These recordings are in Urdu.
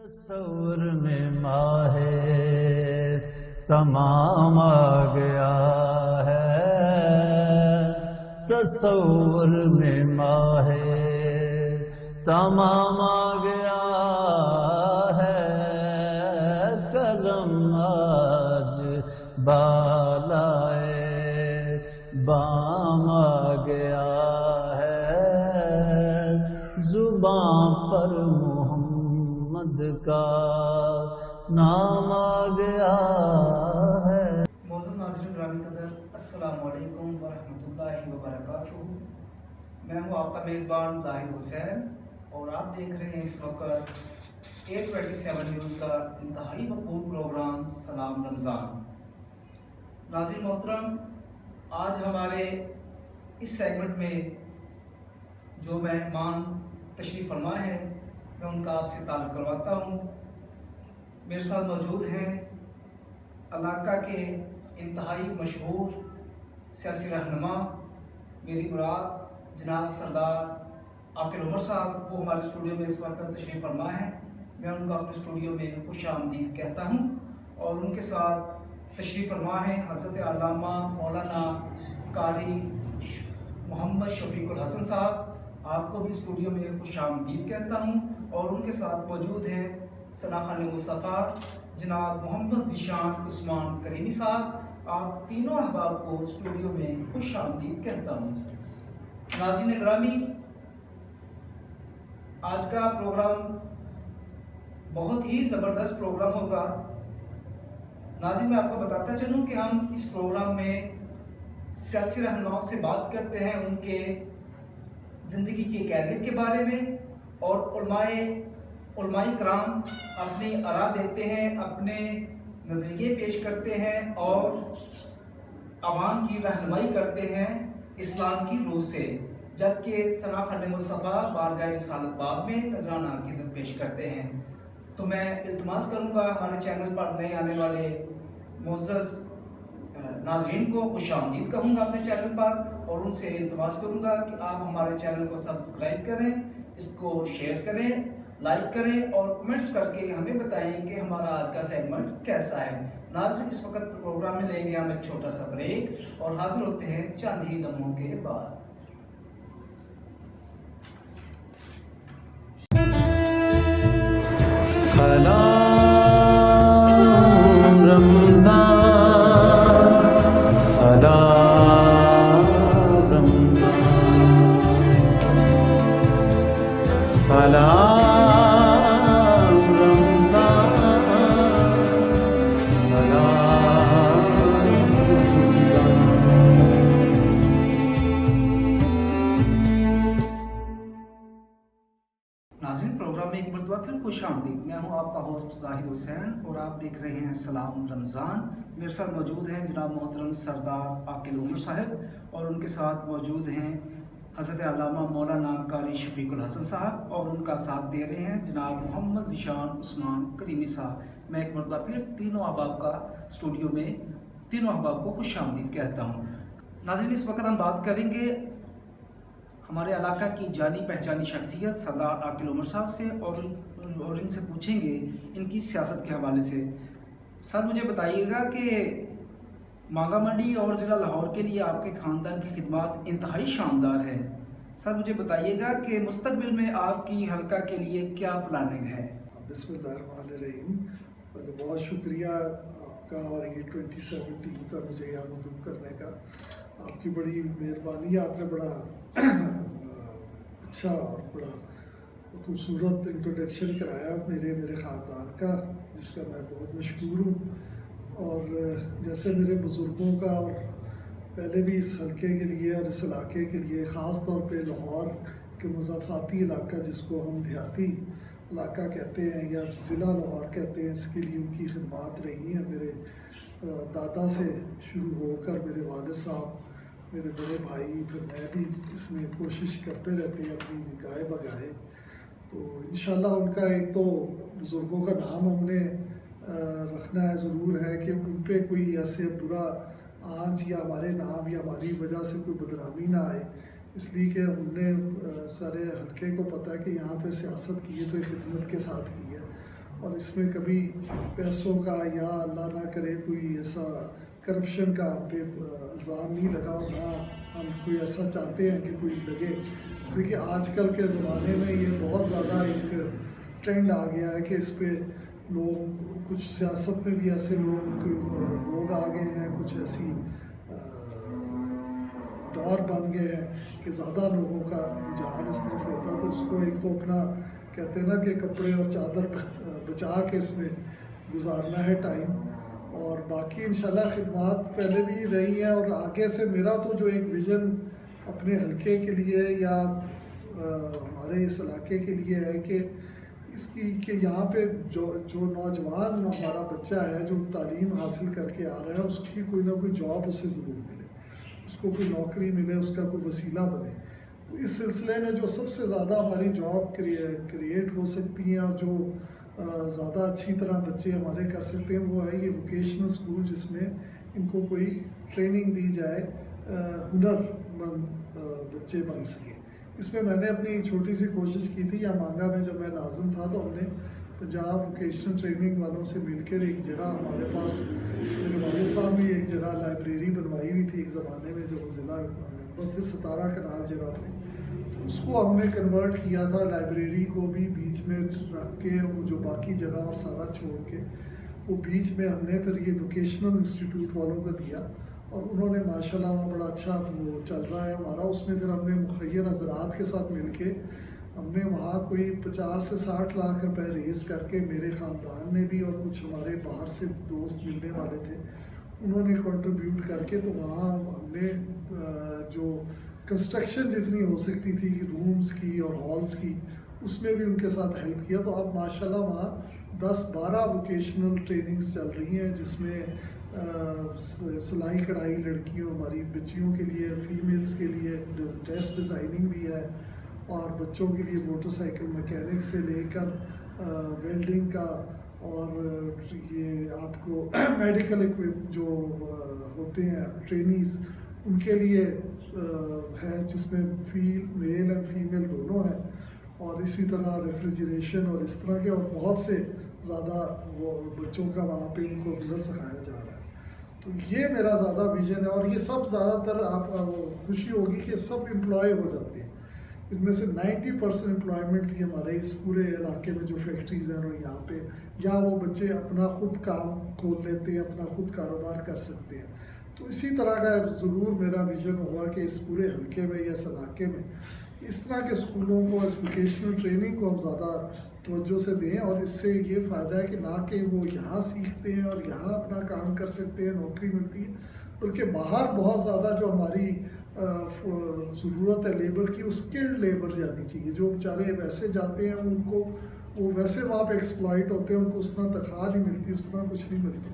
تصور میں ماہ تمام آ گیا ہے، تصور میں ماہ تمام آ گیا ہے، قلم آج بالائے بام آ گیا ہے، زباں پر محمد کا نام آ گیا ہے۔ معزز ناظرین گرامی قدر، السلام علیکم ورحمۃ اللہ وبرکاتہ۔ میں ہوں آپ کا میزبان ظاہر حسین اور آپ دیکھ رہے ہیں اس وقت 827 نیوز کا انتہائی مقبول پروگرام سلام رمضان۔ ناظرین محترم، آج ہمارے اس سیگمنٹ میں جو مہمان تشریف فرما ہے میں ان کا آپ سے تعارف کرواتا ہوں۔ میرے ساتھ موجود ہیں علاقہ کے انتہائی مشہور سیاسی رہنما، میری مراد جناب سردار عاقل عمر صاحب، وہ ہمارے اسٹوڈیو میں اس وقت تشریف فرما ہے۔ میں ان کا اپنے اسٹوڈیو میں خوش آمدید کہتا ہوں اور ان کے ساتھ تشریف فرما ہے حضرت علامہ مولانا قاری محمد شفیق الحسن صاحب، آپ کو بھی اسٹوڈیو میں خوش آمدید کہتا ہوں اور ان کے ساتھ موجود ہیں ثناخان مصطفیٰ جناب محمد ذیشان عثمان کریمی صاحب، آپ تینوں احباب کو اسٹوڈیو میں خوش آمدید کہتا ہوں۔ ناظرین گرامی، آج کا پروگرام بہت ہی زبردست پروگرام ہوگا۔ ناظرین، میں آپ کو بتاتا چلوں کہ ہم اس پروگرام میں سیاسی رہنماؤں سے بات کرتے ہیں ان کے زندگی کی کیریئر کے بارے میں، اور علماء کرام اپنی آراء دیتے ہیں، اپنے نظریے پیش کرتے ہیں اور عوام کی رہنمائی کرتے ہیں اسلام کی روح سے، جبکہ ثناخان مصطفیٰ بارگاہ رسالت باب میں نذرانہ عقیدت پیش کرتے ہیں۔ تو میں التماس کروں گا ہمارے چینل پر نئے آنے والے معزز ناظرین کو خوش آمدید کہوں گا اپنے چینل پر، اور ان سے التماس کروں گا کہ آپ ہمارے چینل کو سبسکرائب کریں، اس کو شیئر کریں، لائک کریں اور کمنٹس کر کے ہمیں بتائیں کہ ہمارا آج کا سیگمنٹ کیسا ہے۔ ناظرین، اس وقت پروگرام میں لیں گے ہم ایک چھوٹا سا بریک اور حاضر ہوتے ہیں چند ہی لمحوں کے بعد۔ سلام رمضان، سلام رمضان، سلام رمضان، سلام رمضان۔ ناظرین، پروگرام میں ایک مرتبہ پھر خوش آمدید۔ میں ہوں آپ کا ہوسٹ ظاہر حسین اور آپ دیکھ رہے ہیں سلام رمضان۔ میرے ساتھ موجود ہیں جناب محترم سردار عاقل عمر صاحب اور ان کے ساتھ موجود ہیں حضرت علامہ مولانا قاری شفیق الحسن صاحب، اور ان کا ساتھ دے رہے ہیں جناب محمد ذیشان عثمان کریمی صاحب۔ میں ایک مرتبہ پھر تینوں احباب کا اسٹوڈیو میں تینوں احباب کو خوش آمدید کہتا ہوں۔ ناظرین، اس وقت ہم بات کریں گے ہمارے علاقہ کی جانی پہچانی شخصیت سردار عاقل عمر صاحب سے اور ان سے پوچھیں گے ان کی سیاست کے حوالے سے۔ سر، مجھے بتائیے گا کہ مانگا منڈی اور ضلع لاہور کے لیے آپ کے خاندان کی خدمات انتہائی شاندار ہے۔ سر، مجھے بتائیے گا کہ مستقبل میں آپ کی حلقہ کے لیے کیا پلاننگ ہے؟ بسم اللہ الرحمن الرحیم۔ بہت شکریہ آپ کا اور 827 ٹیم کا مجھے یہاں مدعو کرنے کا، آپ کی بڑی مہربانی ہے۔ آپ نے بڑا اچھا اور بڑا خوبصورت انٹروڈکشن کرایا میرے خاندان کا، جس کا میں بہت مشکور ہوں۔ اور جیسے میرے بزرگوں کا اور پہلے بھی اس حلقے کے لیے اور اس علاقے کے لیے، خاص طور پہ لاہور کے مضافاتی علاقہ جس کو ہم دیہاتی علاقہ کہتے ہیں یا ضلع لاہور کہتے ہیں، اس کے لیے ان کی خدمات رہی ہیں۔ میرے دادا سے شروع ہو کر میرے والد صاحب، میرے بڑے بھائی، پھر میں بھی اس میں کوشش کرتے رہتے ہیں اپنی گائے بگائے۔ تو انشاءاللہ ان کا ایک تو بزرگوں کا نام ہم نے رکھنا ہے، ضرور ہے کہ ان پہ کوئی ایسے برا آنچ یا ہمارے نام یا ہماری وجہ سے کوئی بدنامی نہ آئے، اس لیے کہ ہم نے سارے حلقے کو پتہ ہے کہ یہاں پہ سیاست کی ہے تو خدمت کے ساتھ کی ہے، اور اس میں کبھی پیسوں کا یا اللہ نہ کرے کوئی ایسا کرپشن کا ہم پہ الزام نہیں لگا، اور نہ ہم کوئی ایسا چاہتے ہیں کہ کوئی لگے، کیونکہ آج کل کے زمانے میں یہ بہت زیادہ ایک ٹرینڈ آ گیا ہے کہ اس پہ لوگ کچھ سیاست میں بھی ایسے لوگ آ گئے ہیں، کچھ ایسی دور بن گئے ہیں کہ زیادہ لوگوں کا رجحان اس طرف ہوتا ہے، تو اس کو ایک تو اپنا کہتے ہیں نا کہ کپڑے اور چادر بچا کے اس میں گزارنا ہے ٹائم، اور باقی انشاءاللہ خدمات پہلے بھی رہی ہیں، اور آگے سے میرا تو جو ایک ویژن اپنے حلقے کے لیے یا ہمارے اس علاقے کے لیے ہے کہ اس کی کہ یہاں پہ جو نوجوان ہمارا بچہ ہے جو تعلیم حاصل کر کے آ رہا ہے، اس کی کوئی نہ کوئی جاب اسے ضرور ملے، اس کو کوئی نوکری ملے، اس کا کوئی وسیلہ بنے۔ تو اس سلسلے میں جو سب سے زیادہ ہماری جاب کریٹ ہو سکتی ہیں اور جو زیادہ اچھی طرح بچے ہمارے کر سکتے ہیں، وہ ہے یہ ووکیشنل اسکول، جس میں ان کو کوئی ٹریننگ دی جائے، ہنر مند بچے بن سکے۔ اس میں نے اپنی چھوٹی سی کوشش کی تھی، یا مانگا میں جب میں ناظم تھا تو ہم نے پنجاب ووکیشنل ٹریننگ والوں سے مل کر ایک جگہ ہمارے پاس، میرے والد صاحب نے ایک جگہ لائبریری بنوائی ہوئی تھی ایک زمانے میں جب وہ ضلع ممبر تھے، 17 کنال جگہ پہ، تو اس کو ہم نے کنورٹ کیا تھا، لائبریری کو بھی بیچ میں رکھ کے، وہ جو باقی جگہ اور سارا چھوڑ کے وہ بیچ میں ہم نے پھر یہ ووکیشنل انسٹیٹیوٹ والوں کو دیا، اور انہوں نے ماشاءاللہ وہاں بڑا اچھا وہ چل رہا ہے ہمارا۔ اس میں پھر ہم نے مخیر حضرات کے ساتھ مل کے ہم نے وہاں کوئی 50 سے 60 لاکھ روپے ریز کر کے، میرے خاندان نے بھی اور کچھ ہمارے باہر سے دوست ملنے والے تھے، انہوں نے کنٹریبیوٹ کر کے، تو وہاں ہم نے جو کنسٹرکشن جتنی ہو سکتی تھی رومز کی اور ہالز کی، اس میں بھی ان کے ساتھ ہیلپ کیا۔ تو اب ماشاءاللہ وہاں 10-12 ووکیشنل ٹریننگز چل رہی ہیں، جس میں سلائی کڑھائی لڑکیوں ہماری بچیوں کے لیے، فیمیلز کے لیے ڈریس ڈیزائننگ بھی ہے، اور بچوں کے لیے موٹر سائیکل مکینک سے لے کر ویلڈنگ کا، اور یہ آپ کو میڈیکل جو ہوتے ہیں ٹرینیز، ان کے لیے ہے، جس میں میل اینڈ فیمیل دونوں ہیں، اور اسی طرح ریفریجریشن اور اس طرح کے اور بہت سے زیادہ وہ بچوں کا وہاں پہ ان کو ہنر سکھایا جا رہا ہے۔ تو یہ میرا زیادہ ویژن ہے، اور یہ سب زیادہ تر آپ خوشی ہوگی کہ سب امپلائی ہو جاتے ہیں، ان میں سے 90% امپلائمنٹ کی ہمارے اس پورے علاقے میں جو فیکٹریز ہیں اور یہاں پہ، یا وہ بچے اپنا خود کام کھول لیتے ہیں، اپنا خود کاروبار کر سکتے ہیں۔ تو اسی طرح کا ضرور میرا ویژن ہوگا کہ اس پورے حلقے میں یا اس علاقے میں اس طرح کے اسکولوں کو، اس ووکیشنل ٹریننگ کو ہم زیادہ توجہ سے دیں، اور اس سے یہ فائدہ ہے کہ نہ کہ وہ یہاں سیکھتے ہیں اور یہاں اپنا کام کر سکتے ہیں، نوکری ملتی ہے، بلکہ باہر بہت زیادہ جو ہماری ضرورت ہے لیبر کی، اسکلڈ لیبر جانی چاہیے، جو بیچارے ویسے جاتے ہیں ان کو وہ ویسے وہاں پہ ایکسپلائٹ ہوتے ہیں، ان کو اس طرح تنخواہ نہیں ملتی، اس طرح کچھ نہیں ملتا،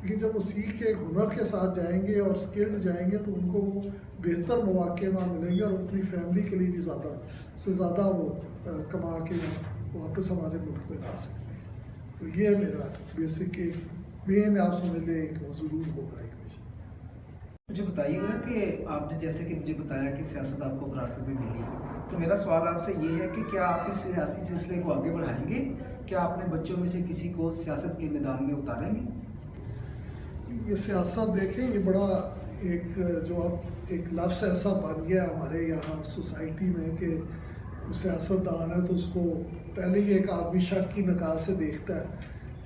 لیکن جب وہ سیکھ کے ایک ہنر کے ساتھ جائیں گے اور اسکلڈ جائیں گے تو ان کو وہ بہتر مواقع وہاں ملیں گے، اور اپنی فیملی کے لیے بھی زیادہ سے زیادہ وہ کما کے واپس ہمارے ملک میں لا سکتے ہیں۔ تو یہ میرا بیسک ایک مین آپ سمجھ لیں ایک ضرور ہوگا ایک ویژن۔ مجھے بتائیے گا کہ آپ نے جیسے کہ مجھے بتایا کہ سیاست آپ کو وراثت میں ملی، تو میرا سوال آپ سے یہ ہے کہ کیا آپ اس سیاسی سلسلے کو آگے بڑھائیں گے؟ کیا آپ اپنے بچوں میں سے کسی کو سیاست کے میدان میں اتاریں گے؟ یہ سیاست دیکھیں، یہ بڑا ایک جو اب ایک لفظ ایسا بن گیا ہمارے یہاں سوسائٹی میں کہ سیاست دان ہے تو اس کو پہلے ہی ایک آدمی شک کی نگاہ سے دیکھتا ہے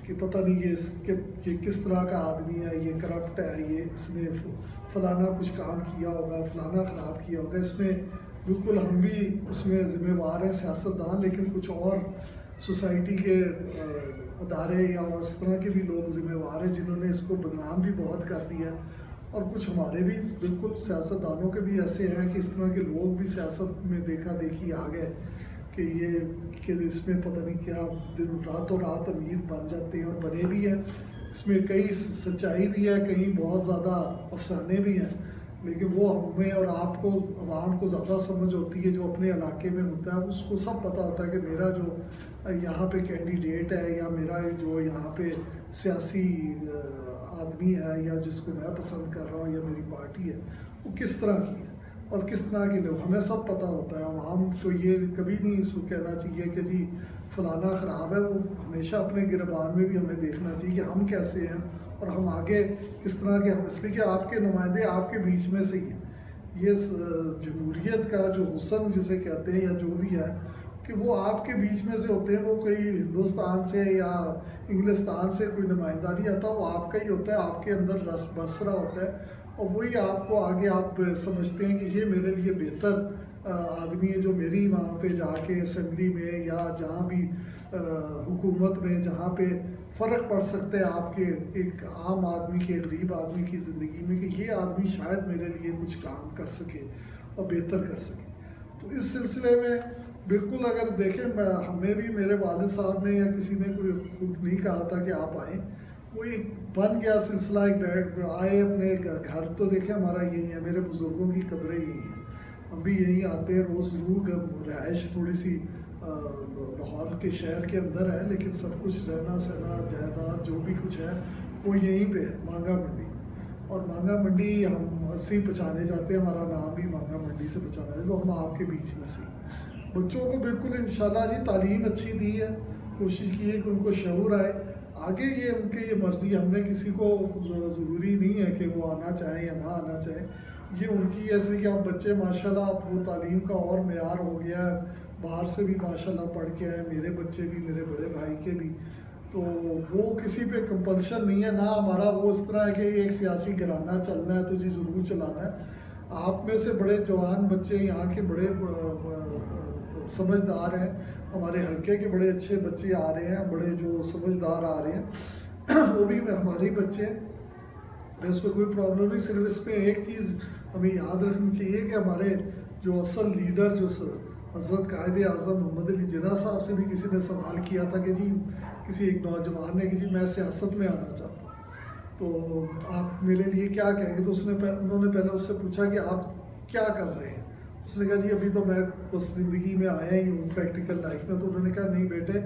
کہ پتہ نہیں یہ کس طرح کا آدمی ہے، یہ کرپٹ ہے، یہ اس نے فلانا کچھ کام کیا ہوگا، فلانا خراب کیا ہوگا۔ اس میں بالکل ہم بھی اس میں ذمہ وار ہیں سیاست دان، لیکن کچھ اور سوسائٹی کے ادارے یا اس طرح کے بھی لوگ ذمہ وار ہیں جنہوں نے اس کو بدنام بھی بہت کر دیا، اور کچھ ہمارے بھی بالکل سیاست دانوں کے بھی ایسے ہیں کہ اس طرح کے لوگ بھی سیاست میں دیکھا دیکھی آ گئے کہ یہ کہ اس میں پتہ نہیں کیا راتوں رات امیر بن جاتے ہیں، اور بنے بھی ہیں، اس میں کئی سچائی بھی ہے، کہیں بہت زیادہ افسانے بھی ہیں، لیکن وہ ہمیں اور آپ کو عوام کو زیادہ سمجھ ہوتی ہے جو اپنے علاقے میں ہوتا ہے، اس کو سب پتہ ہوتا ہے کہ میرا جو یہاں پہ کینڈیڈیٹ ہے یا میرا جو یہاں پہ سیاسی آدمی ہے یا جس کو میں پسند کر رہا ہوں یا میری پارٹی ہے وہ کس طرح کی ہے اور کس طرح کے لوگ، ہمیں سب پتہ ہوتا ہے۔ عوام کو یہ کبھی نہیں اس کو کہنا چاہیے کہ جی فلانا خراب ہے، وہ ہمیشہ اپنے گربان میں بھی ہمیں دیکھنا چاہیے کہ ہم کیسے ہیں اور ہم آگے کس طرح کے، ہم اس لیے کہ آپ کے نمائندے آپ کے بیچ میں سے ہی ہیں۔ یہ جمہوریت کا جو حسن جسے کہتے ہیں یا جو بھی ہے کہ وہ آپ کے بیچ میں سے ہوتے ہیں، وہ کوئی ہندوستان سے یا انگلستان سے کوئی نمائندہ نہیں آتا، وہ آپ کا ہی ہوتا ہے، آپ کے اندر رس بسرا ہوتا ہے، اور وہی آپ کو آگے آپ سمجھتے ہیں کہ یہ میرے لیے بہتر آدمی ہے جو میری وہاں پہ جا کے اسمبلی میں یا جہاں بھی حکومت میں جہاں پہ فرق پڑ سکتا ہے آپ کے ایک عام آدمی کے، غریب آدمی کی زندگی میں، کہ یہ آدمی شاید میرے لیے کچھ کام کر سکے اور بہتر کر سکے۔ تو اس سلسلے میں بالکل اگر دیکھیں، ہمیں بھی میرے والد صاحب نے یا کسی نے کوئی خود نہیں کہا تھا کہ آپ آئیں، وہ ایک بن گیا سلسلہ، ایک بیٹھ آئے اپنے گھر، تو دیکھیں ہمارا یہی ہے، میرے بزرگوں کی قبریں یہی ہیں، ہم بھی یہیں آتے ہیں روز ضرور، رہائش تھوڑی سی لاہور کے شہر کے اندر ہے، لیکن سب کچھ رہنا سہنا جائیداد جو بھی کچھ ہے وہ یہیں پہ ہے، مانگا منڈی۔ اور مانگا منڈی ہم سے پہچانے جاتے ہیں، ہمارا نام بھی مانگا منڈی سے پہچانا جاتا ہے، تو ہم آپ کے بیچ میں سے بچوں کو بالکل انشاءاللہ جی تعلیم اچھی دی ہے، کوشش کی ہے کہ ان کو شعور آئے، آگے یہ ان کی یہ مرضی، ہم نے کسی کو ضروری نہیں ہے کہ وہ آنا چاہیں یا نہ آنا چاہیں، یہ ان کی ایسے کہ اب بچے ماشاءاللہ اب وہ تعلیم کا اور معیار ہو گیا ہے، باہر سے بھی ماشاءاللہ پڑھ کے آئے، میرے بچے بھی، میرے بڑے بھائی کے بھی، تو وہ کسی پہ کمپلشن نہیں ہے، نہ ہمارا وہ اس طرح ہے کہ ایک سیاسی گھرانہ چلنا ہے تو جی ضرور چلانا ہے۔ آپ میں سے بڑے جوان بچے یہاں کے بڑے سمجھدار ہیں، ہمارے حلقے کے بڑے اچھے بچے آ رہے ہیں، بڑے جو سمجھدار آ رہے ہیں، وہ بھی ہمارے ہی بچے ہیں، اس پہ کوئی پرابلم نہیں۔ صرف اس پہ ایک چیز ہمیں یاد رکھنی چاہیے کہ ہمارے جو اصل لیڈر جو حضرت قائد اعظم محمد علی جناح صاحب سے بھی کسی نے سوال کیا تھا کہ جی کسی ایک نوجوان نے کہ جی میں سیاست میں آنا چاہتا ہوں تو آپ میرے لیے کیا کہیں گے، تو انہوں نے پہلے اس سے پوچھا کہ آپ کیا کر رہے ہیں، اس نے کہا جی ابھی تو میں بس زندگی میں آیا ہی ہوں پریکٹیکل لائف میں، تو انہوں نے کہا نہیں بیٹے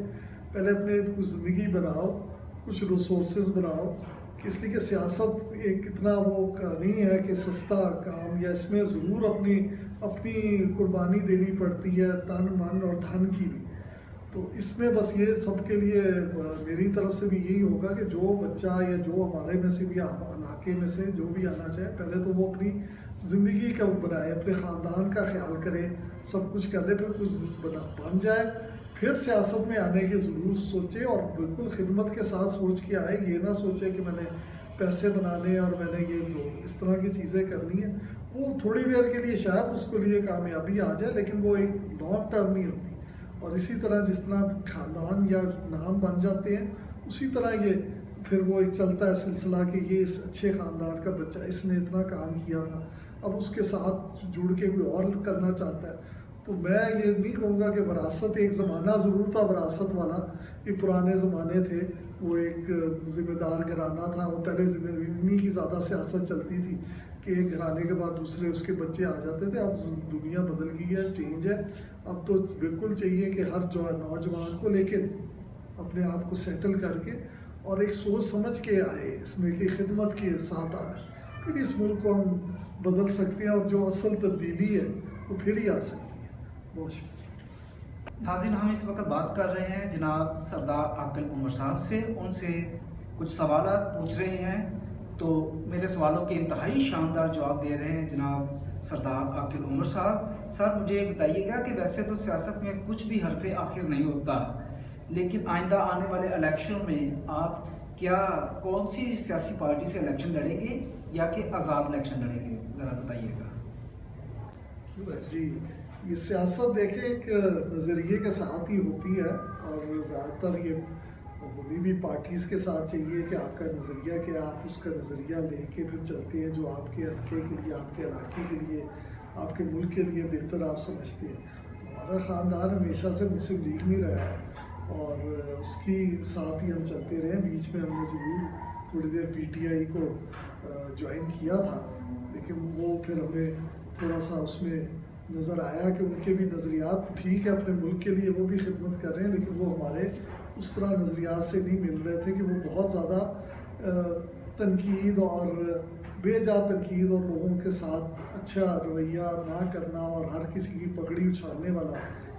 پہلے اپنے کچھ زندگی بناؤ، کچھ ریسورسز بناؤ، کہ اس لیے کہ سیاست ایک اتنا وہ نہیں ہے کہ سستا کام، یا اس میں ضرور اپنی قربانی دینی پڑتی ہے، تن من اور دھن کی بھی، تو اس میں بس یہ سب کے لیے میری طرف سے بھی یہی ہوگا کہ جو بچہ یا جو ہمارے میں سے بھی علاقے میں سے جو بھی آنا چاہے، پہلے تو وہ اپنی زندگی کا بنائے، اپنے خاندان کا خیال کرے، سب کچھ کر لے، پھر کچھ بن جائے، پھر سیاست میں آنے کی ضرور سوچے، اور بالکل خدمت کے ساتھ سوچ کے آئے، یہ نہ سوچے کہ میں نے پیسے بنانے اور میں نے یہ اس طرح کی چیزیں کرنی ہیں، وہ تھوڑی دیر کے لیے شاید اس کو لیے کامیابی آ جائے، لیکن وہ ایک لانگ ٹرم نہیں ہوتی۔ اور اسی طرح جس طرح خاندان یا نام بن جاتے ہیں، اسی طرح یہ پھر وہ ایک چلتا ہے سلسلہ کہ یہ اس اچھے خاندان کا بچہ، اس نے اتنا کام کیا تھا، اب اس کے ساتھ جڑ کے کوئی اور کرنا چاہتا ہے۔ تو میں یہ نہیں کہوں گا کہ وراثت، ایک زمانہ ضرور تھا وراثت والا، یہ پرانے زمانے تھے، وہ ایک ذمہ دار گھرانہ تھا، وہ پہلے انہیں کی زیادہ سیاست چلتی تھی کہ ایک گھرانے کے بعد دوسرے اس کے بچے آ جاتے تھے، اب دنیا بدل گئی ہے، چینج ہے، اب تو بالکل چاہیے کہ ہر نوجوان کو لے کے اپنے آپ کو سیٹل کر کے اور ایک سوچ سمجھ کے آئے، اس میں کہ خدمت کے ساتھ آنا، پھر اس ملک کو ہم بدل سکتے ہیں، اور جو اصل تبدیلی ہے وہ پھر ہی آ سکتی ہے۔ بہت شکریہ۔ ناظرین، ہم اس وقت بات کر رہے ہیں جناب سردار عاقل عمر صاحب سے، ان سے کچھ سوالات پوچھ رہے ہیں، تو میرے سوالوں کے انتہائی شاندار جواب دے رہے ہیں جناب سردار عاقل عمر صاحب۔ سر مجھے بتائیے گا کہ ویسے تو سیاست میں کچھ بھی حرف آخر نہیں ہوتا، لیکن آئندہ آنے والے الیکشن میں آپ کون سی سیاسی پارٹی سے الیکشن لڑیں گے یا کہ آزاد الیکشن لڑیں گے، ذرا بتائیے گا۔ جی، یہ سیاست دیکھیں ایک نظریے کے ساتھ ہی ہوتی ہے، اور زیادہ تر یہ ہونی بھی پارٹیز کے ساتھ چاہیے کہ آپ کا نظریہ کیا، آپ اس کا نظریہ لے کے پھر چلتے ہیں جو آپ کے حلقے کے لیے، آپ کے علاقے کے لیے، آپ کے ملک کے لیے بہتر آپ سمجھتے ہیں۔ ہمارا خاندان ہمیشہ سے مسلم لیگ میں رہا ہے، اور اس کی ساتھ ہی ہم چلتے رہے، بیچ میں ہم نے ضرور تھوڑی دیر پی ٹی آئی کو جوائن کیا تھا، لیکن وہ پھر ہمیں تھوڑا سا اس میں نظر آیا کہ ان کے بھی نظریات ٹھیک ہے اپنے ملک کے لیے، وہ بھی خدمت کر رہے ہیں، لیکن وہ ہمارے اس طرح نظریات سے نہیں مل رہے تھے کہ وہ بہت زیادہ تنقید اور بے جا تنقید اور لوگوں کے ساتھ اچھا رویہ نہ کرنا اور ہر کسی کی پگڑی اچھالنے والا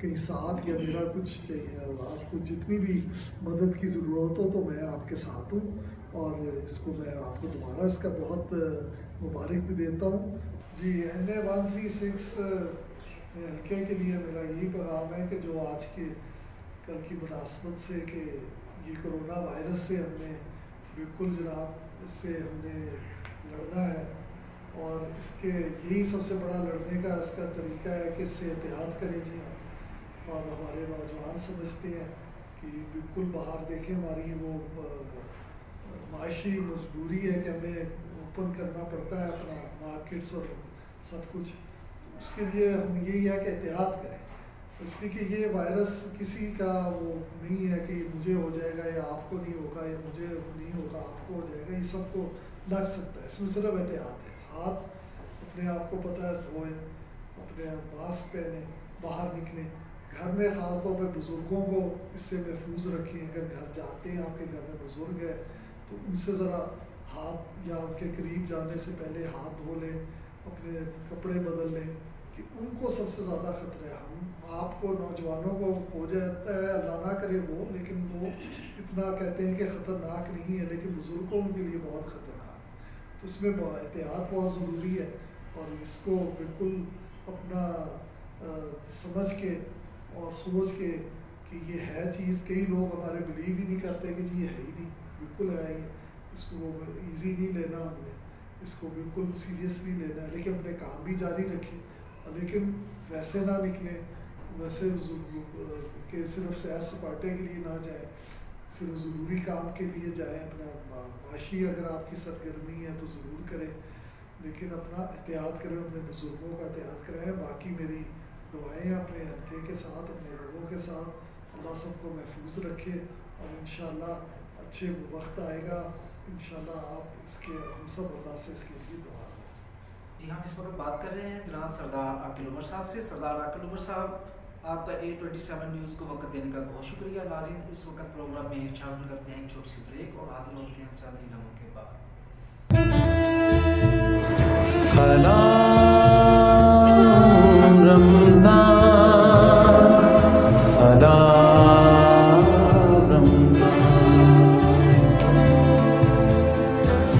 کہیں ساتھ یا میرا کچھ چاہیے، آپ کو جتنی بھی مدد کی ضرورت ہو تو میں آپ کے ساتھ ہوں، اور اس کو میں آپ کو دوبارہ اس کا بہت مبارک بھی دیتا ہوں۔ جی NA-136 حلقے کے لیے میرا یہی پیغام ہے کہ جو آج کے کل کی مناسبت سے کہ یہ کرونا وائرس سے ہم نے بالکل جناب اس سے ہم نے لڑنا ہے، اور اس کے یہی سب سے بڑا لڑنے کا اس کا طریقہ ہے کہ اس سے احتیاط کریں جی ہم، اور ہمارے نوجوان سمجھتے ہیں کہ بالکل باہر دیکھیں ہماری وہ معاشی مجبوری ہے کہ ہمیں اوپن کرنا پڑتا ہے اپنا مارکیٹس اور سب کچھ، اس کے لیے ہم یہی ہے کہ احتیاط کریں، اس لیے کہ یہ وائرس کسی کا وہ نہیں ہے کہ مجھے ہو جائے گا یا آپ کو نہیں ہوگا یا مجھے نہیں ہوگا آپ کو ہو جائے گا، یہ سب کو لگ سکتا ہے، اس میں صرف احتیاط ہے، ہاتھ اپنے آپ کو پتہ ہے دھوئیں، اپنے ماسک پہنیں، باہر نکلیں، گھر میں خاص طور پہ بزرگوں کو اس سے محفوظ رکھیں، اگر گھر جاتے ہیں آپ کے گھر میں بزرگ ہے تو ان سے ذرا ہاتھ یا ان کے قریب جانے سے پہلے ہاتھ دھو لیں، اپنے کپڑے بدل لیں، کہ ان کو سب سے زیادہ خطرہ ہے، ہم آپ کو نوجوانوں کو ہو جاتا ہے اللہ نہ کرے وہ، لیکن وہ اتنا کہتے ہیں کہ خطرناک نہیں ہے، لیکن بزرگوں کے لیے بہت خطرناک، تو اس میں احتیاط بہت ضروری ہے، اور اس کو بالکل اپنا سمجھ کے اور سوچ کے کہ یہ ہے چیز، کئی لوگ ہمارے بلیو ہی نہیں کرتے کہ جی یہ ہے ہی نہیں، بالکل ہے ہی، اس کو ایزی نہیں لینا، ہم نے اس کو بالکل سیریسلی لینا ہے، لیکن اپنے کام بھی جاری رکھیں، لیکن ویسے نہ نکلیں، ویسے کہ صرف سیر سپاٹے کے لیے نہ جائیں، صرف ضروری کام کے لیے جائیں، اپنا معاشی اگر آپ کی سرگرمی ہے تو ضرور کریں، لیکن اپنا احتیاط کریں، اپنے بزرگوں کا احتیاط کریں، باقی میری دعائیں اپنے حلقے کے ساتھ، اپنے لوگوں کے ساتھ، اللہ سب کو محفوظ رکھے، اور انشاءاللہ اچھے وقت آئے گا، انشاءاللہ آپ اس کے ہم سب اللہ سے اس کے لیے دعا کریں۔ جی ہم اس وقت بات کر رہے ہیں جناب سردار عاقل عمر صاحب سے۔ سردار عاقل عمر صاحب، آپ کا A27 نیوز کو وقت دینے کا بہت شکریہ۔ ناظرین اس وقت پروگرام میں شامل کرتے ہیں ایک چھوٹی سی بریک اور حاضر ہوتے ہیں چند ہی لمحوں کے بعد۔ سلام رمضان، سلام رمضان،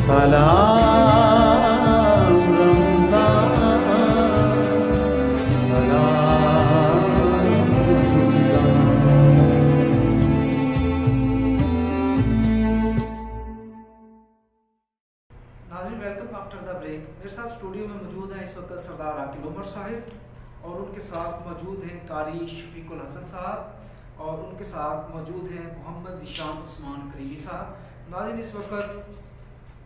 سلام رمضان، سلام ناظرین ویلکم آفٹر دا بریک۔ میرے ساتھ اسٹوڈیو میں موجود ہیں اس وقت سردار عاقل عمر صاحب، اور ان کے ساتھ موجود ہیں قاری شفیق الحسن صاحب، اور ان کے ساتھ موجود ہیں محمد ذیشان عثمان کریمی صاحب۔ ناظرین اس وقت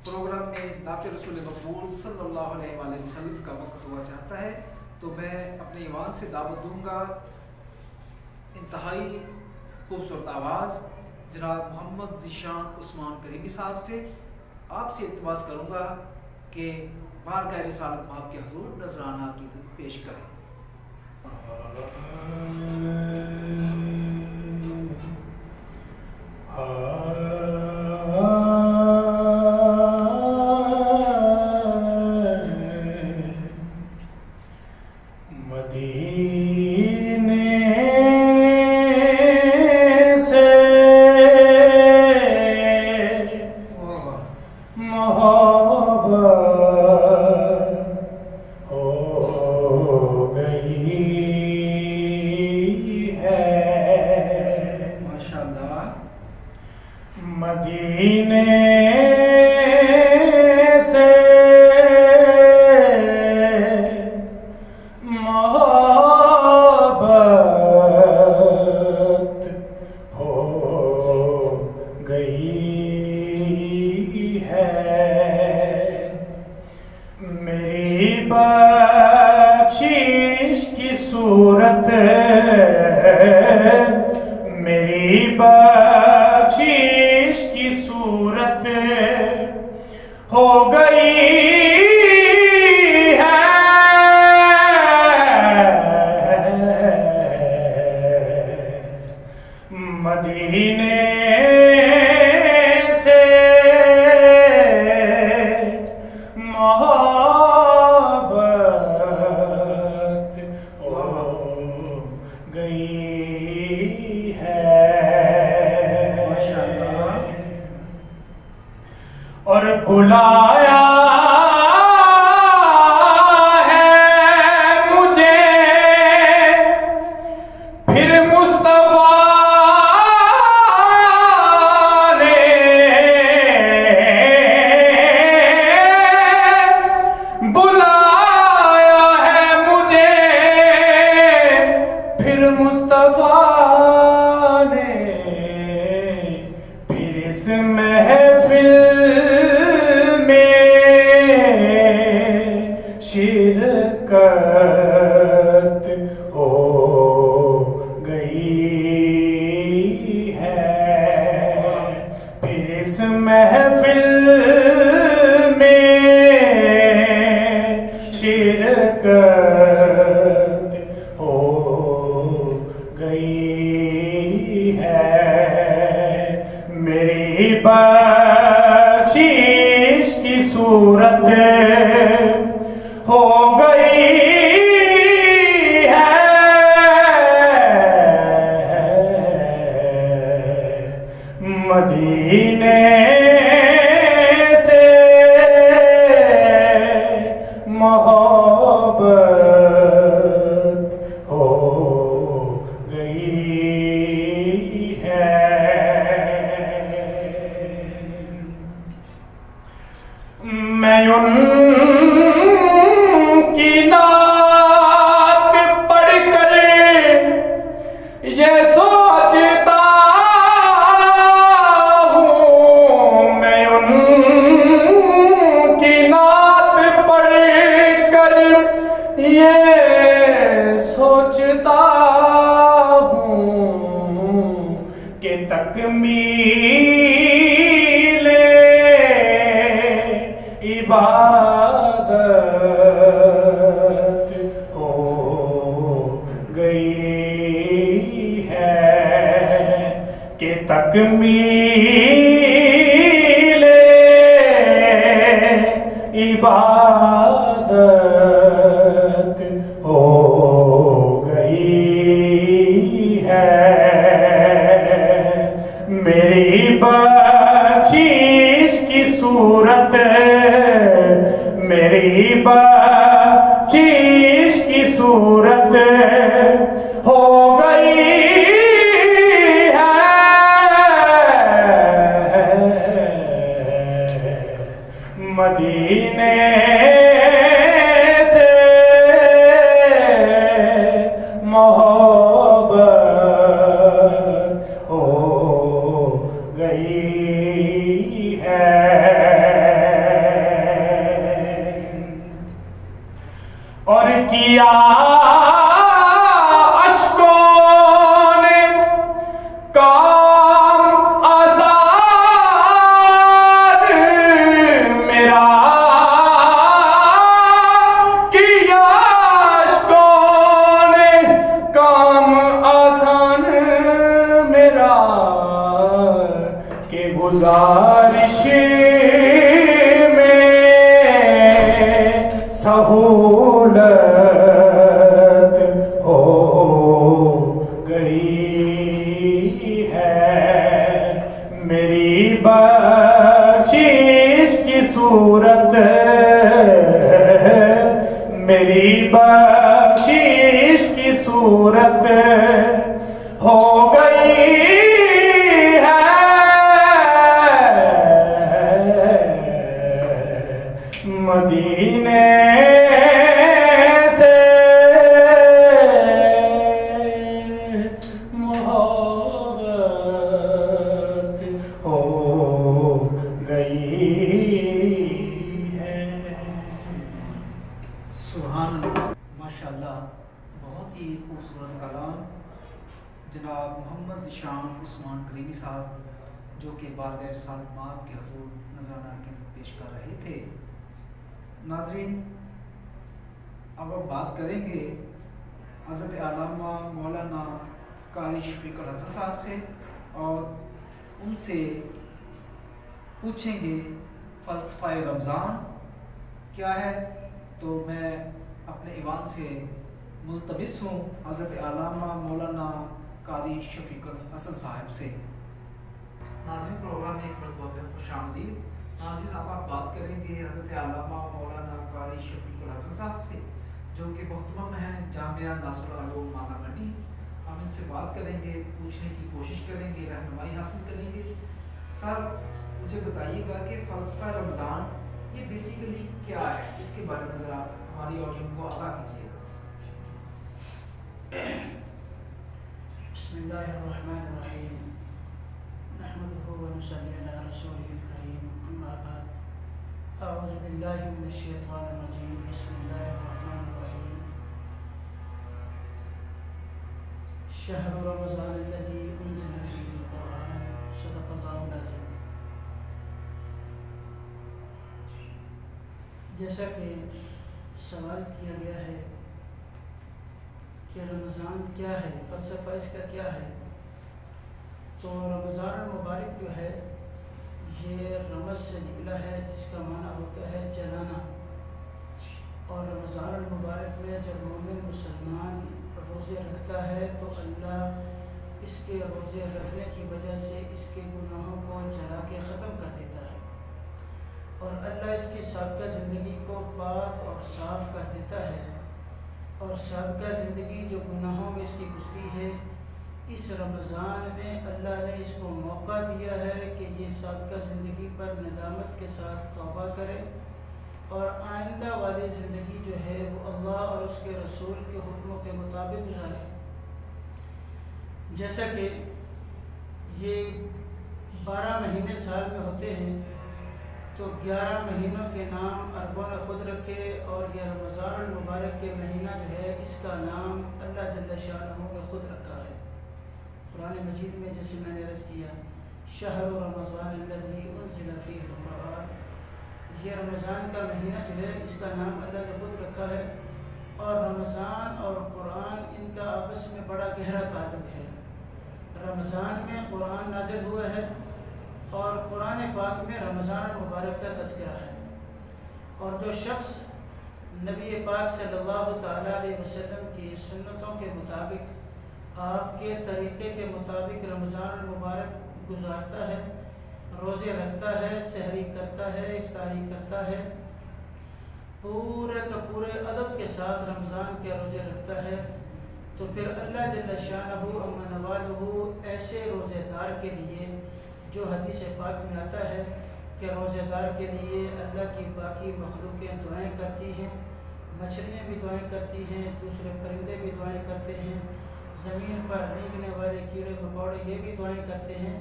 پروگرام میں نعت رسول مقبول صلی اللہ علیہ وآلہ وسلم کا وقت ہوا چاہتا ہے، تو میں اپنے ایوان سے دعوت دوں گا انتہائی خوبصورت آواز جناب محمد ذیشان عثمان کریمی صاحب سے۔ آپ سے التماس کروں گا کہ بارگاہ رسالت آپ کے حضور نذرانہ عقیدت پیش کریں۔ محبت اور بلایا بخشش کی صورت ہو گئی ہے مدینے سے محبت ہو گئی ہے میں ان کی نعت پڑھ کر یہ سوچتا ہوں میں ان کی نعت پڑھ کر یہ سوچتا ہوں کہ تکمیل عبادت ہو گئی ہے کہ تکمیل عبادت ہو گئی ہے میری بخشش کی صورت میری بخشش کی صورت ہو گئی ہے مدینے سے محبت ہو گئی ہے اور کیا اشکوں نے کام آزاد میرا کیا اشکوں نے کام آسان میرا کہ گزارش میں سہولت ہو گئی ہے میری بخشش کی صورت میری بخشش کی صورت ہو گئی ہے مدینے سے محبت ہو گئی ہے سبحان اللہ، ماشاءاللہ، بہت ہی خوبصورت کلام جناب محمد ذیشان عثمان کریمی صاحب جو کہ بارگاہ رسالت مآب کے حضور نذرانہ کے پیش کر رہے تھے۔ ناظرین، اب ہم بات کریں گے حضرت علامہ مولانا قاری شفیق الحسن صاحب سے اور ان سے پوچھیں گے فلسفہ رمضان کیا ہے۔ تو میں اپنے ایوان سے ملتمس ہوں حضرت علامہ مولانا قاری شفیق الحسن صاحب سے۔ ناظرین، پروگرام میں ایک مرتبہ خوش آمدید۔ ناظرین، اب آپ بات کریں گے حضرت علامہ مولانا قاری شفیق الحسن صاحب سے جو کہ محترم ہیں جامعہ ناصر العلوم مانا منڈی. ہم ان سے بات کریں گے, پوچھنے کی کوشش کریں گے, رہنمائی حاصل کریں گے. سر مجھے بتائیے گا کہ فلسفہ رمضان یہ بیسیکلی کیا ہے, اس کے بارے میں ذرا ہماری آڈینس کو آگاہ کیجیے. بسم الله الرحمن الرحيم نحمده ونصلي على رسوله الكريم أما بعد أعوذ بالله من الشيطان الرجيم بسم الله الرحمن الرحيم شهر رمضان الذي أنزل فيه القرآن صدق الله العظيم. جیسا کہ سوال کیا گیا ہے کہ رمضان کیا ہے, فلسفہ اس کا کیا ہے, تو رمضان المبارک جو ہے یہ رمض سے نکلا ہے جس کا معنی ہوتا ہے جلانا. اور رمضان المبارک میں جب مومن مسلمان روزے رکھتا ہے تو اللہ اس کے روزے رکھنے کی وجہ سے اس کے گناہوں کو جلا کے ختم کر دیتا ہے, اور اللہ اس کی سابقہ زندگی کو پاک اور صاف کر دیتا ہے. اور سابقہ زندگی جو گناہوں میں اس کی گزری ہے, اس رمضان میں اللہ نے اس کو موقع دیا ہے کہ یہ سابقہ زندگی پر ندامت کے ساتھ توبہ کرے اور آئندہ والی زندگی جو ہے وہ اللہ اور اس کے رسول کے حکموں کے مطابق گزارے. جیسا کہ یہ 12 مہینے سال میں ہوتے ہیں تو 11 مہینوں کے نام عربوں نے خود رکھے, اور یہ رمضان المبارک کے مہینہ جو ہے اس کا نام اللہ جل شانہ نے خود رکھا ہے. قرآن مجید میں جیسے میں نے عرض کیا شہر رمضان الذی انزل فیہ القرآن, یہ رمضان کا مہینہ جو ہے اس کا نام اللہ نے خود رکھا ہے. اور رمضان اور قرآن ان کا آپس میں بڑا گہرا تعلق ہے. رمضان میں قرآن نازل ہوا ہے اور قرآن پاک میں رمضان المبارک کا تذکرہ ہے. اور جو شخص نبی پاک صلی اللہ تعالیٰ علیہ وسلم کی سنتوں کے مطابق, آپ کے طریقے کے مطابق رمضان المبارک گزارتا ہے, روزے رکھتا ہے, سحری کرتا ہے, افطاری کرتا ہے, پورے کا پورے ادب کے ساتھ رمضان کے روزے رکھتا ہے, تو پھر اللہ جل شانہ عما نوالہ ایسے روزے دار کے لیے جو حدیث پاک میں آتا ہے کہ روزے دار کے لیے اللہ کی باقی مخلوقیں دعائیں کرتی ہیں, مچھلیاں بھی دعائیں کرتی ہیں, دوسرے پرندے بھی دعائیں کرتے ہیں, زمین پر رینگنے والے کیڑے مکوڑے یہ بھی دعائیں کرتے ہیں.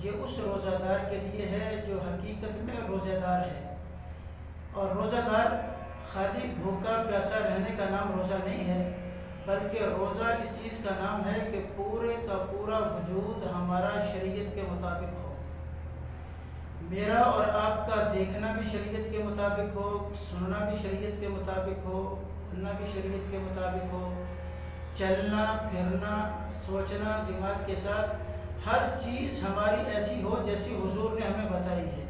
یہ اس روزہ دار کے لیے ہے جو حقیقت میں روزہ دار ہے. اور روزہ دار خالی بھوکا پیاسا رہنے کا نام روزہ نہیں ہے, بلکہ روزہ اس چیز کا نام ہے کہ پورے کا پورا وجود ہمارا شریعت کے مطابق ہو. میرا اور آپ کا دیکھنا بھی شریعت کے مطابق ہو, سننا بھی شریعت کے مطابق ہو, بولنا بھی شریعت کے مطابق ہو, چلنا پھرنا سوچنا دماغ کے ساتھ ہر چیز ہماری ایسی ہو جیسی حضور نے ہمیں بتائی ہے.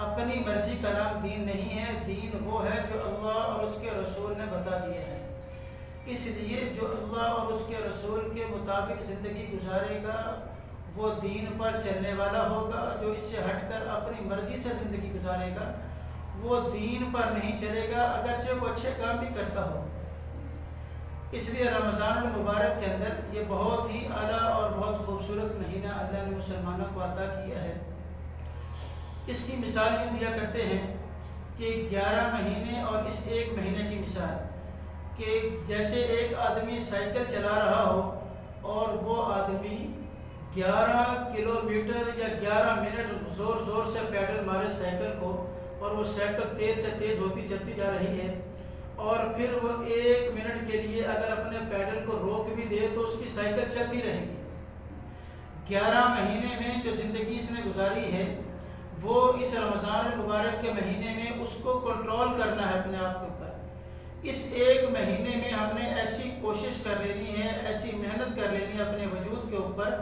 اپنی مرضی کا نام دین نہیں ہے, دین وہ ہے جو اللہ اور اس کے رسول نے بتا دیا ہے. اس لیے جو اللہ اور اس کے رسول کے مطابق زندگی گزارے گا وہ دین پر چلنے والا ہوگا. جو اس سے ہٹ کر اپنی مرضی سے زندگی گزارے گا وہ دین پر نہیں چلے گا, اگرچہ وہ اچھے کام بھی کرتا ہو. اس لیے رمضان المبارک کے اندر یہ بہت ہی اعلیٰ اور بہت خوبصورت مہینہ اللہ نے مسلمانوں کو عطا کیا ہے. اس کی مثال یوں دیا کرتے ہیں کہ 11 مہینے اور اس ایک مہینے کی مثال کہ جیسے ایک آدمی سائیکل چلا رہا ہو اور وہ آدمی 11 کلومیٹر یا 11 منٹ زور زور سے پیڈل مارے سائیکل کو, اور وہ سائیکل تیز سے تیز ہوتی چلتی جا رہی ہے, اور پھر وہ 1 منٹ کے لیے اگر اپنے پیڈل کو روک بھی دے تو اس کی سائیکل چلتی رہے گی. 11 مہینے میں جو زندگی اس نے گزاری ہے وہ اس رمضان المبارک کے مہینے میں اس کو کنٹرول کرنا ہے اپنے آپ کے اوپر. اس ایک مہینے میں ہم نے ایسی کوشش کر لینی ہے, ایسی محنت کر لینی ہے اپنے وجود کے اوپر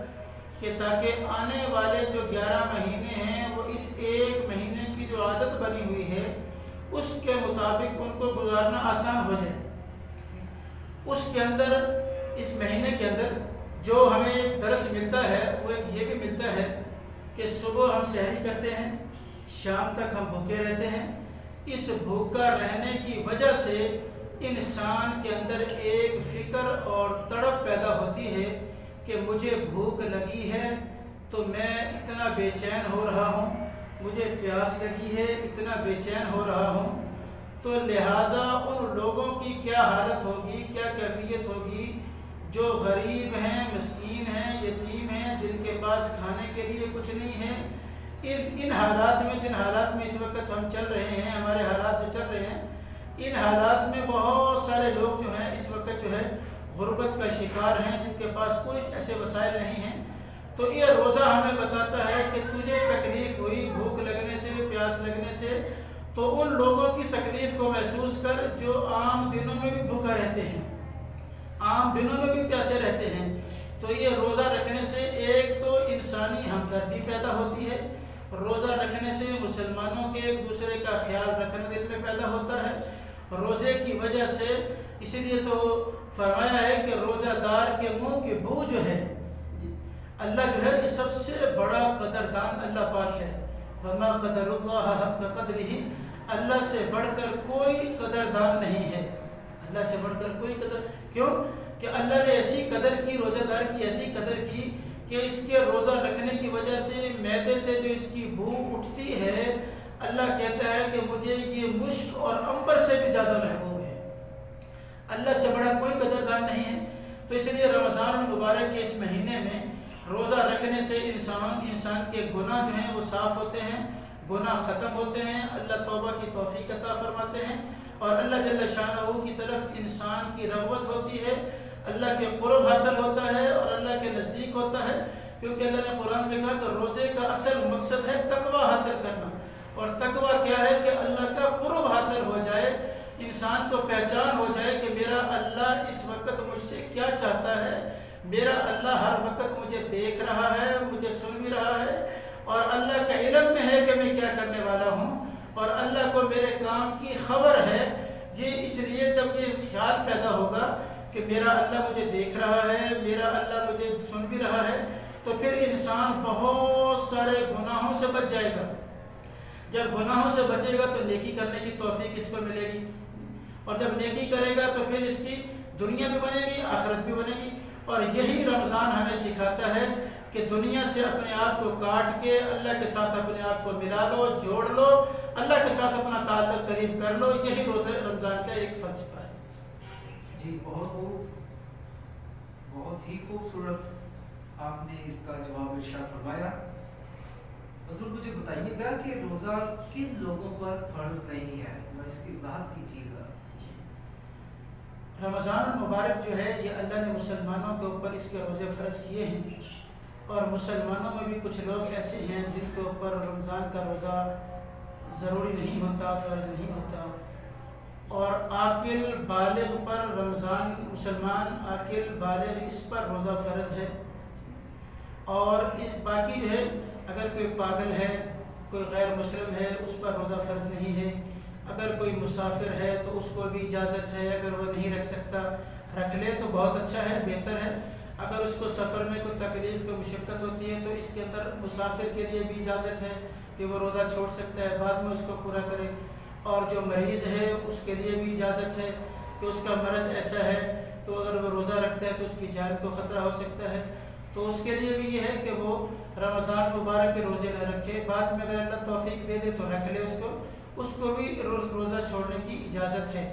کہ تاکہ آنے والے جو 11 مہینے ہیں وہ اس ایک مہینے کی جو عادت بنی ہوئی ہے اس کے مطابق ان کو گزارنا آسان ہو جائے. اس کے اندر اس مہینے کے اندر جو ہمیں درس ملتا ہے وہ یہ بھی ملتا ہے کہ صبح ہم سحری کرتے ہیں, شام تک ہم بھوکے رہتے ہیں. اس بھوکا رہنے کی وجہ سے انسان کے اندر ایک فکر اور تڑپ پیدا ہوتی ہے کہ مجھے بھوک لگی ہے تو میں اتنا بے چین ہو رہا ہوں, مجھے پیاس لگی ہے اتنا بے چین ہو رہا ہوں. تو لہٰذا ان لوگوں کی کیا حالت ہوگی, کیا کیفیت ہوگی جو غریب ہیں, مسکین ہیں, یتیم ہیں, جن کے پاس کھانے کے لیے کچھ نہیں ہے. ان حالات میں, جن حالات میں اس وقت ہم چل رہے ہیں, ہمارے حالات جو چل رہے ہیں, ان حالات میں بہت سارے لوگ جو ہیں اس وقت جو ہے غربت کا شکار ہیں, جن کے پاس کوئی ایسے وسائل نہیں ہیں. تو یہ روزہ ہمیں بتاتا ہے کہ تجھے تکلیف ہوئی بھوک لگنے سے, پیاس لگنے سے, تو ان لوگوں کی تکلیف کو محسوس کر جو عام دنوں میں بھی بھوکا رہتے ہیں, عام دنوں میں بھی پیاسے رہتے ہیں. تو یہ روزہ رکھنے سے ایک تو انسانی ہمدردی پیدا ہوتی ہے, روزہ رکھنے سے مسلمانوں کے ایک دوسرے کا خیال رکھنا دل میں پیدا ہوتا ہے. روزے کی وجہ سے اس لیے تو فرمایا ہے کہ روزہ دار کے منہ کی بو جو ہے, اللہ جو ہے یہ سب سے بڑا قدردان اللہ پاک ہے. وما قدر اللہ حق قدرہ, اللہ سے بڑھ کر کوئی قدردان نہیں ہے, اللہ سے بڑھ کر کوئی قدر. کیوں کہ اللہ نے ایسی قدر کی, روزہ دار کی ایسی قدر کی کہ اس کے روزہ رکھنے کی وجہ سے معدے سے جو اس کی بو اٹھتی ہے, اللہ کہتا ہے کہ مجھے یہ مشک اور عنبر سے بھی زیادہ محبوب ہے. اللہ سے بڑا کوئی قدردان نہیں ہے. تو اس لیے رمضان المبارک کے اس مہینے میں روزہ رکھنے سے انسان کے گناہ جو ہیں وہ صاف ہوتے ہیں, گناہ ختم ہوتے ہیں, اللہ توبہ کی توفیق عطا فرماتے ہیں, اور اللہ جل شانہ کی طرف انسان کی رغبت ہوتی ہے, اللہ کے قرب حاصل ہوتا ہے اور اللہ کے نزدیک ہوتا ہے. کیونکہ اللہ نے قرآن میں کہا کہ روزے کا اصل مقصد ہے تقویٰ حاصل کرنا, اور تقویٰ کیا ہے کہ اللہ کا قرب حاصل ہو جائے, انسان کو پہچان ہو جائے کہ میرا اللہ اس وقت مجھ سے کیا چاہتا ہے, میرا اللہ ہر وقت مجھے دیکھ رہا ہے, مجھے سن بھی رہا ہے, اور اللہ کا علم میں ہے کہ میں کیا کرنے والا ہوں, اور اللہ کو میرے کام کی خبر ہے. یہ اس لیے جب یہ خیال پیدا ہوگا کہ میرا اللہ مجھے دیکھ رہا ہے, میرا اللہ مجھے سن بھی رہا ہے, تو پھر انسان بہت سارے گناہوں سے بچ جائے گا. جب گناہوں سے بچے گا تو نیکی کرنے کی توفیق اس کو ملے گی, اور جب نیکی کرے گا تو پھر اس کی دنیا بھی بنے گی, آخرت بھی بنے گی. اور یہی رمضان ہمیں سکھاتا ہے کہ دنیا سے اپنے آپ کو کاٹ کے اللہ کے ساتھ اپنے آپ کو ملا لو, جوڑ لو, اللہ کے ساتھ اپنا تعلق قریب کر لو. یہی روزہ رمضان کا ایک فلسفہ ہے. جی بہت خوب, بہت ہی خوبصورت آپ نے اس کا جواب ارشاد فرمایا. حضور مجھے بتائیے گا کہ روزہ کن لوگوں پر فرض نہیں ہے, میں اس کی وضاحت کیجیے گا. رمضان المبارک جو ہے یہ اللہ نے مسلمانوں کے اوپر اس کے روزے فرض کیے ہیں, اور مسلمانوں میں بھی کچھ لوگ ایسے ہیں جن کے اوپر رمضان کا روزہ ضروری نہیں ہوتا, فرض نہیں ہوتا. اور عاقل بالغ پر رمضان, مسلمان عاقل بالغ اس پر روزہ فرض ہے. اور اس باقی جو ہے اگر کوئی پاگل ہے, کوئی غیر مسلم ہے, اس پر روزہ فرض نہیں ہے. اگر کوئی مسافر ہے تو اس کو بھی اجازت ہے, اگر وہ نہیں رکھ سکتا رکھ لے تو بہت اچھا ہے, بہتر ہے. اگر اس کو سفر میں کوئی تکلیف, کوئی مشقت ہوتی ہے تو اس کے اندر مسافر کے لیے بھی اجازت ہے کہ وہ روزہ چھوڑ سکتا ہے, بعد میں اس کو پورا کرے. اور جو مریض ہے اس کے لیے بھی اجازت ہے کہ اس کا مرض ایسا ہے تو اگر وہ روزہ رکھتا ہے تو اس کی جان کو خطرہ ہو سکتا ہے, تو اس کے لیے بھی یہ ہے کہ وہ رمضان مبارک کے روزے نہ رکھے, بعد میں اگر اللہ توفیق دے دے تو رکھ لے, اس کو بھی روزہ چھوڑنے کی اجازت ہے.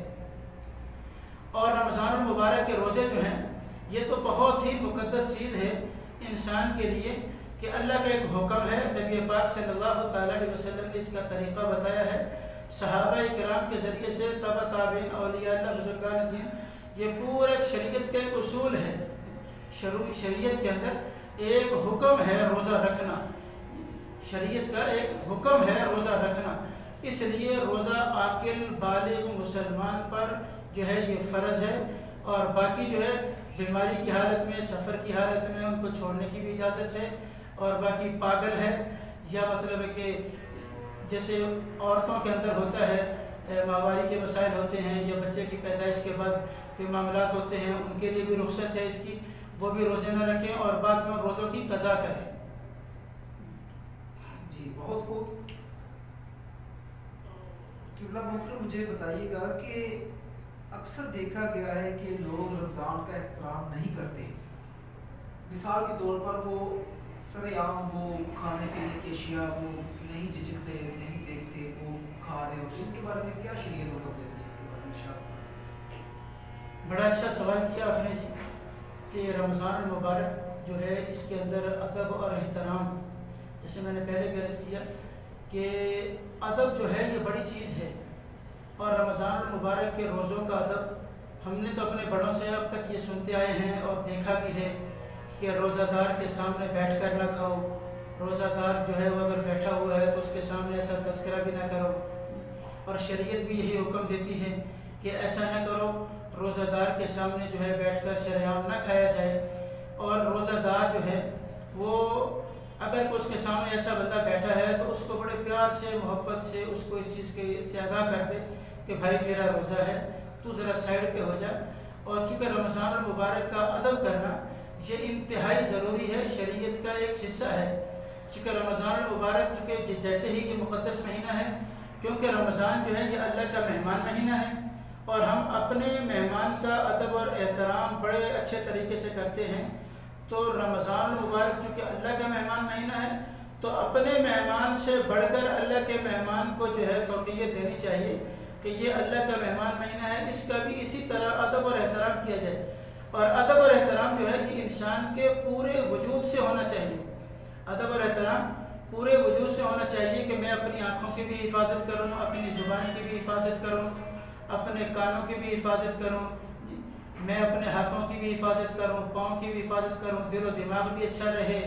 اور رمضان المبارک کے روزے جو ہیں یہ تو بہت ہی مقدس چیز ہے انسان کے لیے کہ اللہ کا ایک حکم ہے. نبی پاک صلی اللہ تعالیٰ علیہ وسلم نے اس کا طریقہ بتایا ہے, صحابہ کرام کے ذریعے سے تبع تابعین, اولیاء اللہ, بزرگان دین, یہ پورا شریعت کا ایک اصول ہے. شریعت کے اندر ایک حکم ہے روزہ رکھنا, شریعت کا ایک حکم ہے روزہ رکھنا. اس لیے روزہ عاقل بالغ مسلمان پر جو ہے یہ فرض ہے. اور باقی جو ہے بیماری کی حالت میں, سفر کی حالت میں ان کو چھوڑنے کی بھی اجازت ہے. اور باقی پاگل ہے, یا مطلب ہے کہ جیسے عورتوں کے اندر ہوتا ہے ماہواری کے مسائل ہوتے ہیں, یا بچے کی پیدائش کے بعد کوئی معاملات ہوتے ہیں, ان کے لیے بھی رخصت ہے اس کی, وہ بھی روزے نہ رکھیں اور بعد میں روزوں کی قضا کریں. جی بہت خوب. قبلہ محترم مجھے بتائیے گا کہ اکثر دیکھا گیا ہے کہ لوگ رمضان کا احترام نہیں کرتے. مثال کے طور پر وہ سر عام وہ کھانے پینے کی اشیاء وہ نہیں جھجکتے نہیں دیکھتے وہ کھا رہے ہوتے. ان کے بارے میں کیا شریعت حکم دیتی ہے اس کے بارے میں شاید؟ بڑا اچھا سوال کیا آپ نے جی کہ رمضان المبارک جو ہے اس کے اندر ادب اور احترام، جیسے میں نے پہلے بھی عرض کیا کہ ادب جو ہے یہ بڑی چیز ہے. اور رمضان المبارک کے روزوں کا ادب ہم نے تو اپنے بڑوں سے اب تک یہ سنتے آئے ہیں اور دیکھا بھی ہے کہ روزہ دار کے سامنے بیٹھ کر نہ کھاؤ. روزہ دار جو ہے وہ اگر بیٹھا ہوا ہے تو اس کے سامنے ایسا تذکرہ بھی نہ کرو. اور شریعت بھی یہی حکم دیتی ہے کہ ایسا نہ کرو، روزہ دار کے سامنے جو ہے بیٹھ کر شریعام نہ کھایا جائے. اور روزہ دار جو ہے وہ اگر اس کے سامنے ایسا بندہ بیٹھا ہے تو اس کو بڑے پیار سے محبت سے اس کو اس چیز کے سے آگاہ کر دے کہ بھائی میرا روزہ ہے، تو ذرا سائڈ پہ ہو جا. اور چونکہ رمضان المبارک کا ادب کرنا یہ انتہائی ضروری ہے، شریعت کا ایک حصہ ہے. چونکہ رمضان المبارک چونکہ جیسے ہی یہ مقدس مہینہ ہے، کیونکہ رمضان جو ہے یہ اللہ کا مہمان مہینہ ہے اور ہم اپنے مہمان کا ادب اور احترام بڑے اچھے طریقے سے کرتے ہیں. تو رمضان المبارک چونکہ اللہ کا مہمان مہینہ ہے تو اپنے مہمان سے بڑھ کر اللہ کے مہمان کو جو ہے فوقیت دینی چاہیے کہ یہ اللہ کا مہمان مہینہ ہے، اس کا بھی اسی طرح ادب اور احترام کیا جائے. اور ادب اور احترام جو ہے یہ انسان کے پورے وجود سے ہونا چاہیے. ادب اور احترام پورے وجود سے ہونا چاہیے کہ میں اپنی آنکھوں کی بھی حفاظت کروں، اپنی زبان کی بھی حفاظت کروں، اپنے کانوں کی بھی حفاظت کروں، میں اپنے ہاتھوں کی بھی حفاظت کروں، پاؤں کی بھی حفاظت کروں، دل و دماغ بھی اچھا رہے.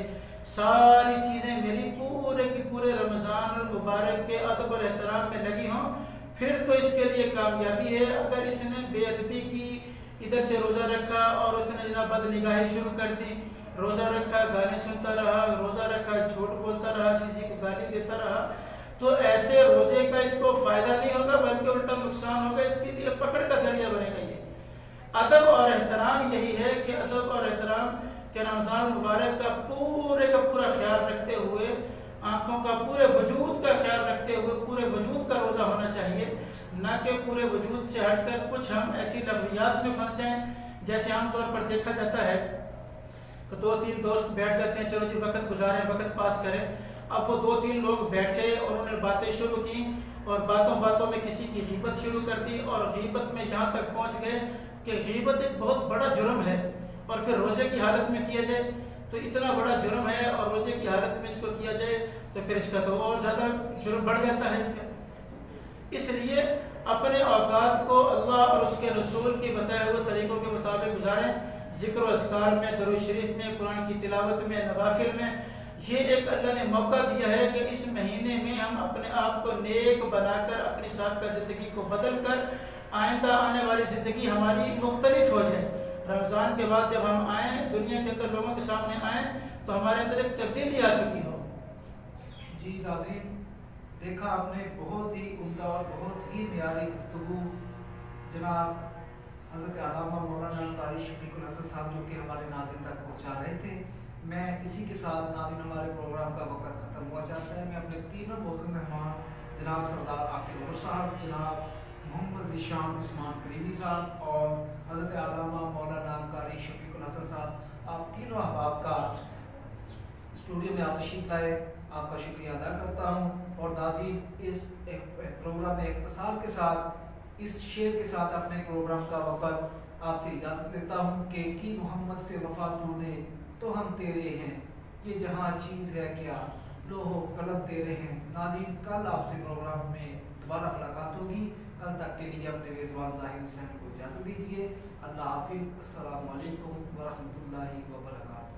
ساری چیزیں میری پورے کی پورے رمضان المبارک کے ادب اور احترام میں لگی ہوں، پھر تو اس کے لیے کامیابی ہے. اگر اس نے بے ادبی کی، ادھر سے روزہ رکھا اور اس نے جناب بد نگاہی شروع کر دی، روزہ رکھا گانے سنتا رہا، روزہ رکھا جھوٹ بولتا رہا، کسی کو گالی دیتا رہا، تو ایسے روزے کا اس کو فائدہ نہیں ہوگا بلکہ الٹا نقصان ہوگا. اس کے لیے پکڑ کا ذریعہ بنے گا. یہ ادب اور احترام یہی ہے کہ ادب اور احترام کہ رمضان مبارک کا پورا خیال رکھتے ہوئے، آنکھوں کا پورے وجود کا خیال رکھتے ہوئے پورے وجود کا روزہ ہونا چاہیے، نہ کہ پورے وجود سے ہٹ کر کچھ ہم ایسی لغویات میں پھنس جائیں. جیسے عام طور پر دیکھا جاتا ہے کہ 2-3 دوست بیٹھ جاتے ہیں، چلو جی وقت گزاریں، وقت پاس کریں. اب وہ 2-3 لوگ بیٹھے اور انہوں نے باتیں شروع کی اور باتوں میں کسی کی غیبت شروع کر دی اور غیبت میں یہاں تک پہنچ گئے کہ غیبت ایک بہت بڑا جرم ہے اور پھر روزے کی حالت میں کیا جائے تو اتنا بڑا جرم ہے، اور روزے کی حالت میں اس کو کیا جائے تو پھر اس کا تو اور زیادہ جرم بڑھ جاتا ہے اس کا. اس لیے اپنے اوقات کو اللہ اور اس کے رسول کی بتائے ہوئے طریقوں کے مطابق گزاریں. ذکر و اذکار میں، درود شریف میں، قرآن کی تلاوت میں، نوافل میں. یہ ایک اللہ نے موقع دیا ہے کہ اس مہینے میں ہم اپنے آپ کو نیک بنا کر اپنی سابقہ زندگی کو بدل کر آئندہ آنے والی زندگی ہماری مختلف ہو جائے. رمضان کے بعد جب ہم آئیں، دنیا کے اندر لوگوں کے سامنے آئیں تو ہمارے اندر ایک تبدیلی آ چکی ہو. جی ناظرین، دیکھا آپ نے بہت ہی عمدہ اور بہت ہی معیاری گفتگو جناب حضرت علامہ مولانا قاری شفیق الحسن صاحب جو کہ ہمارے ناظرین تک پہنچا رہے تھے. میں اسی کے ساتھ ناظرین ہمارے پروگرام کا وقت ختم ہوا چاہتا ہے. میں اپنے تینوں موسم مہمان جناب سردار عاقل عمر صاحب، جناب محمد ذیشان عثمان کریمی صاحب اور حضرت علامہ مولانا قاری شفیق الحسن صاحب، آپ تینوں احباب کا اسٹوڈیو میں آپ تشریف لائے، آپ کا شکریہ ادا کرتا ہوں. اور ناظرین، اس پروگرام میں اختصار کے ساتھ اس شعر کے ساتھ اپنے پروگرام کا وقت آپ سے اجازت لیتا ہوں کہ کی محمد سے وفا تو نے تو ہم تیرے ہیں، یہ جہاں چیز ہے کیا لوہ قلم تیرے ہیں. ناظرین، کل آپ سے پروگرام میں دوبارہ ملاقات ہوگی. کل تک کے لیے اپنے میزبان ظاہر حسین کو اجازت دیجیے. اللہ حافظ. السلام علیکم ورحمۃ اللہ وبرکاتہ.